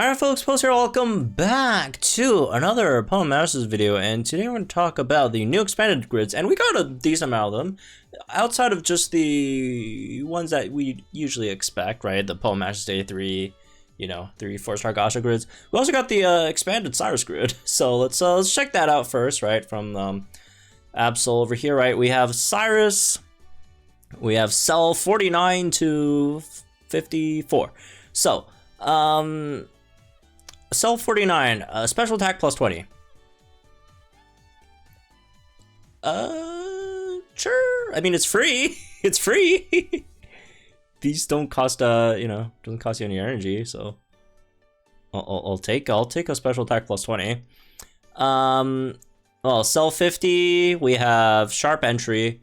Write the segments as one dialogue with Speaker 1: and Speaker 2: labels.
Speaker 1: Alright folks, post here, welcome back to another Pawn Masters video, and today we're going to talk about the new expanded grids, and we got a decent amount of them, outside of just the ones that we usually expect, right, the Pawn Masters Day 3, you know, 3 4-star Gasha grids. We also got the expanded Cyrus grid, so let's check that out first, right, from Absol over here, right, we have Cyrus, we have cell 49 to 54, so, cell 49, special attack plus 20. Sure. I mean, it's free. It's free. These don't cost, you know, doesn't cost you any energy, so I'll take a special attack plus 20. Well, cell 50, we have sharp entry,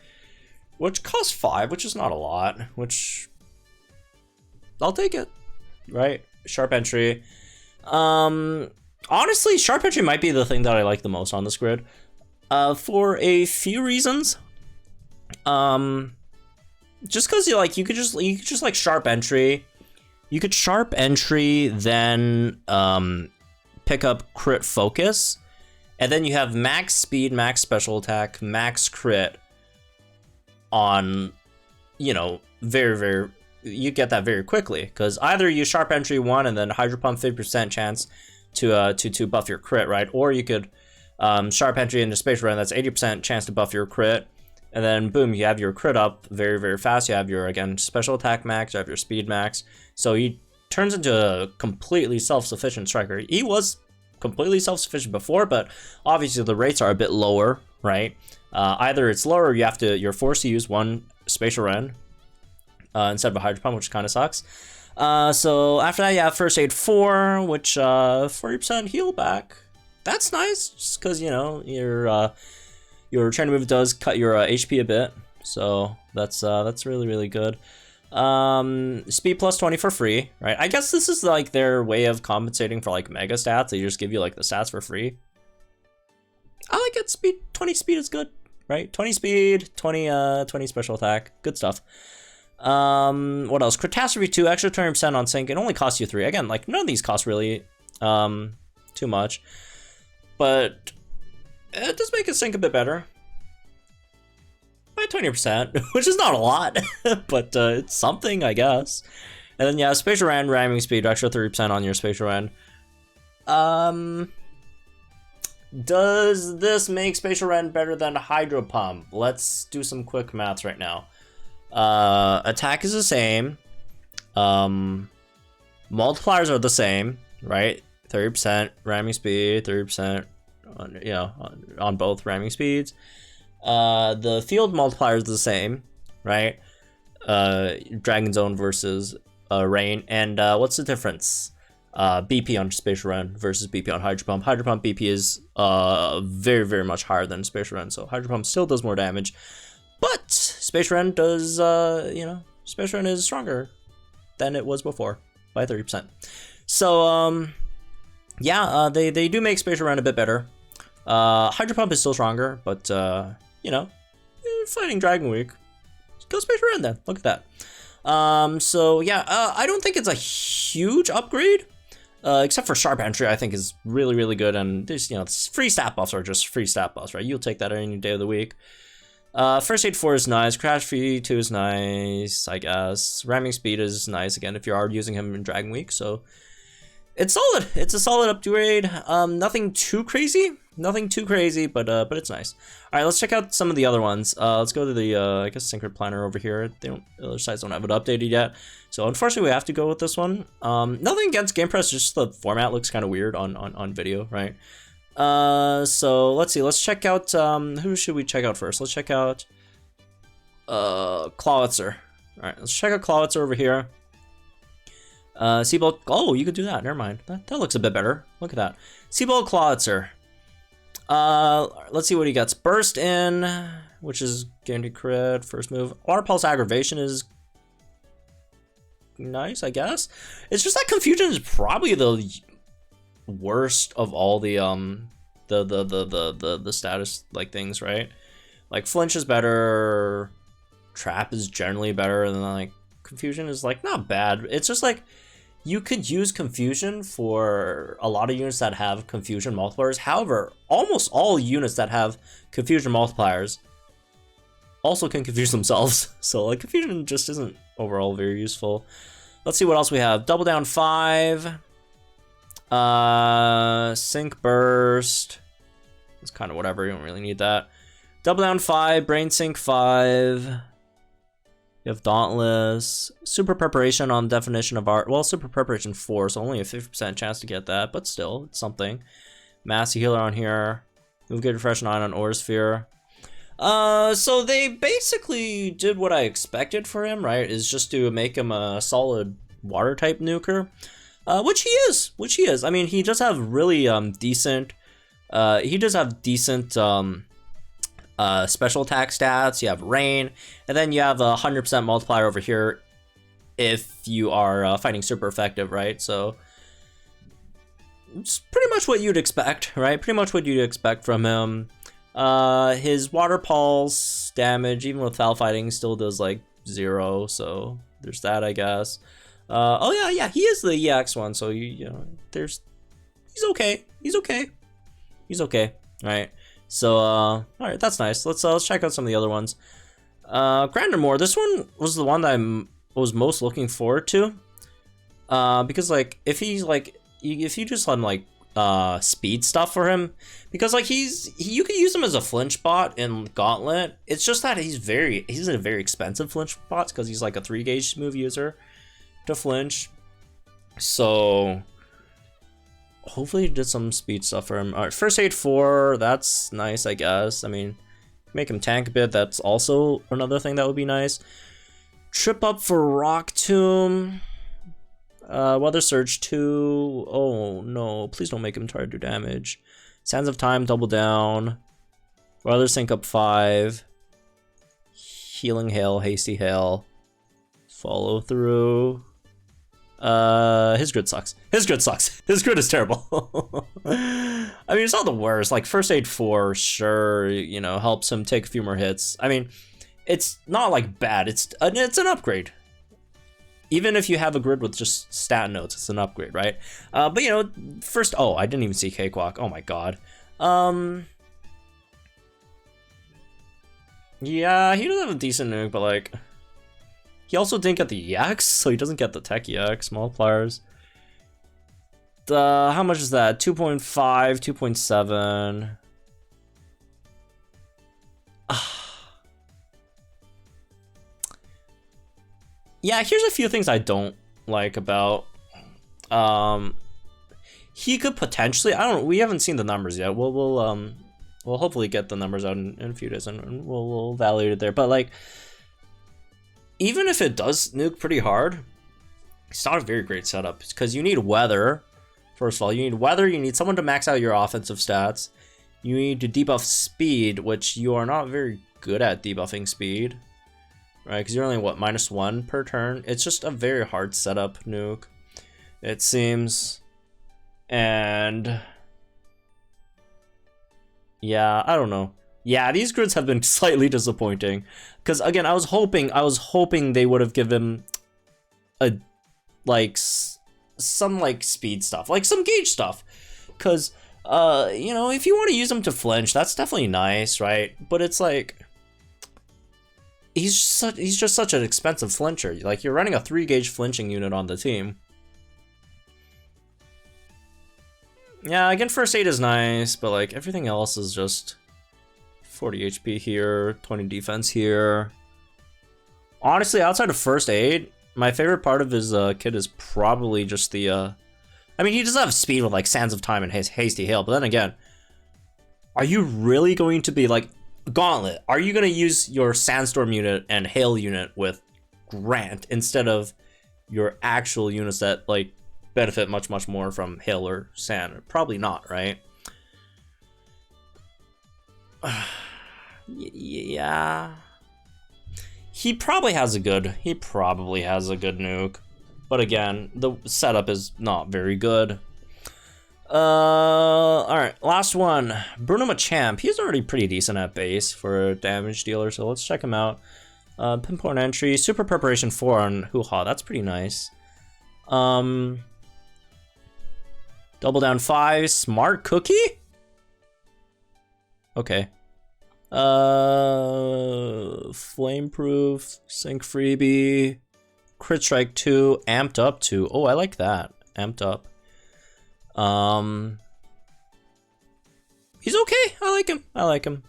Speaker 1: which costs 5, which is not a lot, which I'll take it, right? Sharp entry. Honestly, sharp entry might be the thing that I like the most on this grid, for a few reasons. Just because you could just like sharp entry. You could sharp entry, then pick up crit focus, and then you have max speed, max special attack, max crit on, you know, you get that very quickly, because either you sharp entry 1 and then hydro pump 50% chance to buff your crit, right? Or you could sharp entry into space run, that's 80% chance to buff your crit, and then boom, you have your crit up very fast. You have your, again, special attack max, you have your speed max, so he turns into a completely self-sufficient striker. He was completely self-sufficient before, but obviously the rates are a bit lower, right? Either it's lower or you're forced to use one spatial run instead of a hydro pump, which kind of sucks. So after that, you have first aid 4, which 40% heal back. That's nice, just because, you know, your training move does cut your HP a bit, so that's really good. Speed plus 20 for free, right? I guess this is like their way of compensating for like mega stats. They just give you like the stats for free. I like it. Speed 20 speed is good, right? 20 speed, 20 special attack, good stuff. What else? Catastrophe 2, extra 20% on sync. It only costs you 3. Again, like none of these cost really too much, but it does make it sync a bit better by 20%, which is not a lot, but it's something, I guess. And then yeah, spatial rend, ramming speed, extra 30% on your spatial rend. Does this make spatial rend better than hydro pump? Let's do some quick maths right now. Attack is the same, multipliers are the same, right? 30% ramming speed, 30% on, you know, on both ramming speeds. The field multiplier is the same, right? Dragon Zone versus Rain, and what's the difference? BP on spatial rend versus BP on hydro pump. Hydro pump BP is very much higher than spatial rend, so hydro pump still does more damage. But Space Rend does, you know, Space Rend is stronger than it was before by 30%. So, yeah, they do make Space Rend a bit better. Hydro Pump is still stronger, but, you know, you're fighting Dragon Week. Go Space Rend then. Look at that. So, yeah, I don't think it's a huge upgrade, except for Sharp Entry, I think is really good. And there's, you know, free stat buffs are just free stat buffs, right? You'll take that any day of the week. First aid 4 is nice, catastrophe 2 is nice, I guess. Ramming speed is nice, again, if you are using him in Dragon Week, so it's solid. It's a solid upgrade. Nothing too crazy, but it's nice. All right, let's check out some of the other ones. Let's go to the, I guess, Synchro Planner over here. The other sides don't have it updated yet, so unfortunately we have to go with this one. Nothing against Game Press, just the format looks kind of weird on video, right? So let's see, let's check out, who should we check out first? Let's check out, Clawitzer. All right, let's check out Clawitzer over here. Siebold, oh, you could do that, never mind. That looks a bit better, look at that. Siebold Clawitzer. Let's see what he gets. Burst in, which is guaranteed crit, first move. Water Pulse Aggravation is nice, I guess. It's just that Confusion is probably the worst of all the status like things, right? Like Flinch is better, Trap is generally better, and then like Confusion is like not bad. It's just like you could use Confusion for a lot of units that have Confusion multipliers. However, almost all units that have Confusion multipliers also can confuse themselves. So like Confusion just isn't overall very useful. Let's see what else we have. Double Down 5. Sync Burst. It's kind of whatever, you don't really need that. Double Down 5, Brain Sync 5. You have Dauntless, Super Preparation on Definition of Art. Well, Super Preparation 4, so only a 50% chance to get that, but still, it's something. Massy Healer on here. Move Get Refresh 9 on Aura Sphere. So they basically did what I expected for him, right? Is just to make him a solid water type nuker. Which he is. I mean, he does have really decent, special attack stats. You have Rain, and then you have a 100% multiplier over here if you are fighting super effective, right? So it's pretty much what you'd expect, right? Pretty much what you'd expect from him. His Water Pulse damage, even with foul fighting, still does like 0, so there's that, I guess. Oh yeah, he is the EX one, so you know, he's okay. He's okay, right? So, all right, that's nice. Let's check out some of the other ones. Grandemore, this one was the one that I was most looking forward to. Because like, if you just let him like, speed stuff for him, because like you could use him as a flinch bot in Gauntlet. It's just that he's a very expensive flinch bot because he's like a 3-gauge move user to flinch. So hopefully he did some speed stuff for him. All right, First Aid 4, that's nice, I guess. I mean, make him tank a bit, that's also another thing that would be nice. Trip Up for Rock Tomb. Weather Surge 2. Oh no, please don't make him try to do damage. Sands of Time, Double Down. Weather Sync Up 5. Healing Hail, Hasty Hail. Follow Through. His grid sucks. His grid is terrible. I mean, it's not the worst. Like, First Aid 4, sure, you know, helps him take a few more hits. I mean, it's not, like, bad. It's an upgrade. Even if you have a grid with just stat notes, it's an upgrade, right? But, you know, first... Oh, I didn't even see Cakewalk. Oh, my God. Yeah, he does have a decent nuke, but, like... He also didn't get the EX, so he doesn't get the Tech EX multipliers. How much is that? 2.5, 2.7. Yeah, here's a few things I don't like about. He could potentially, I don't know, we haven't seen the numbers yet. We'll hopefully get the numbers out in a few days, and we'll evaluate it there. But like, even if it does nuke pretty hard, it's not a very great setup, because you need weather. First of all, you need weather, you need someone to max out your offensive stats. You need to debuff speed, which you are not very good at debuffing speed, right? Because you're only, what, -1 per turn? It's just a very hard setup nuke, it seems. And yeah, I don't know. Yeah, these grids have been slightly disappointing. Because again, I was hoping they would have given a some like speed stuff, like some gauge stuff. Because you know, if you want to use them to flinch, that's definitely nice, right? But it's like he's just such an expensive flincher. Like, you're running a 3-gauge flinching unit on the team. Yeah, again, First Aid is nice, but like everything else is just 40 HP here, 20 defense here. Honestly, outside of First Aid, my favorite part of his kit is probably just the I mean, he does have speed with like Sands of Time and Hasty Hail, but then again, are you really going to be like Gauntlet? Are you going to use your Sandstorm unit and Hail unit with Grant instead of your actual units that like benefit much more from Hail or Sand? Probably not, right? Yeah. He probably has a good nuke. But again, the setup is not very good. Alright, last one. Bruno Machamp. He's already pretty decent at base for a damage dealer, so let's check him out. Pinpoint entry, Super Preparation 4 on Hoo-Ha. That's pretty nice. Double down 5, smart cookie? Okay. Flameproof, sync freebie, crit strike 2, amped up 2. Oh, I like that. Amped up. He's okay. I like him. I like him.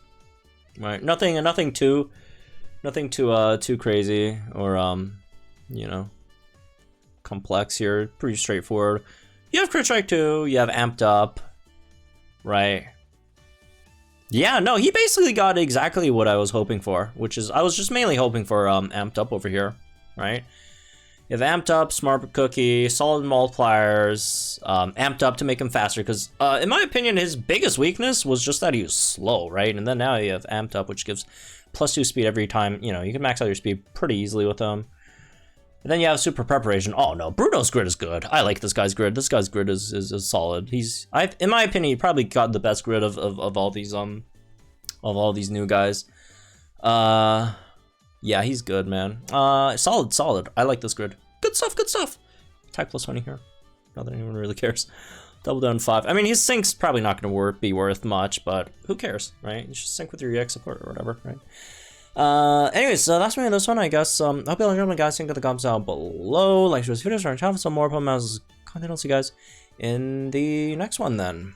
Speaker 1: Right. Nothing too crazy or you know, complex here. Pretty straightforward. You have crit strike 2, you have amped up. Right. Yeah, no, he basically got exactly what I was hoping for, which is I was just mainly hoping for amped up over here, right? You have amped up, smart cookie, solid multipliers, amped up to make him faster, because in my opinion, his biggest weakness was just that he was slow, right? And then now you have amped up, which gives +2 speed every time. You know, you can max out your speed pretty easily with him. And then you have super preparation. Oh no, Bruno's grid is good. I like this guy's grid. This guy's grid is solid. In my opinion, he probably got the best grid of all these new guys. Yeah, he's good, man. Solid. I like this grid. Good stuff. Attack +20 here. Not that anyone really cares. Double down 5. I mean, his sync's probably not gonna be worth much, but who cares, right? You just sync with your EX support or whatever, right? Anyways, so that's me on this one, I guess. Hope you all enjoyed my guys. Think of the comments down below. Like, share this video, start channel for some more Pokemon content. I'll see you guys in the next one then.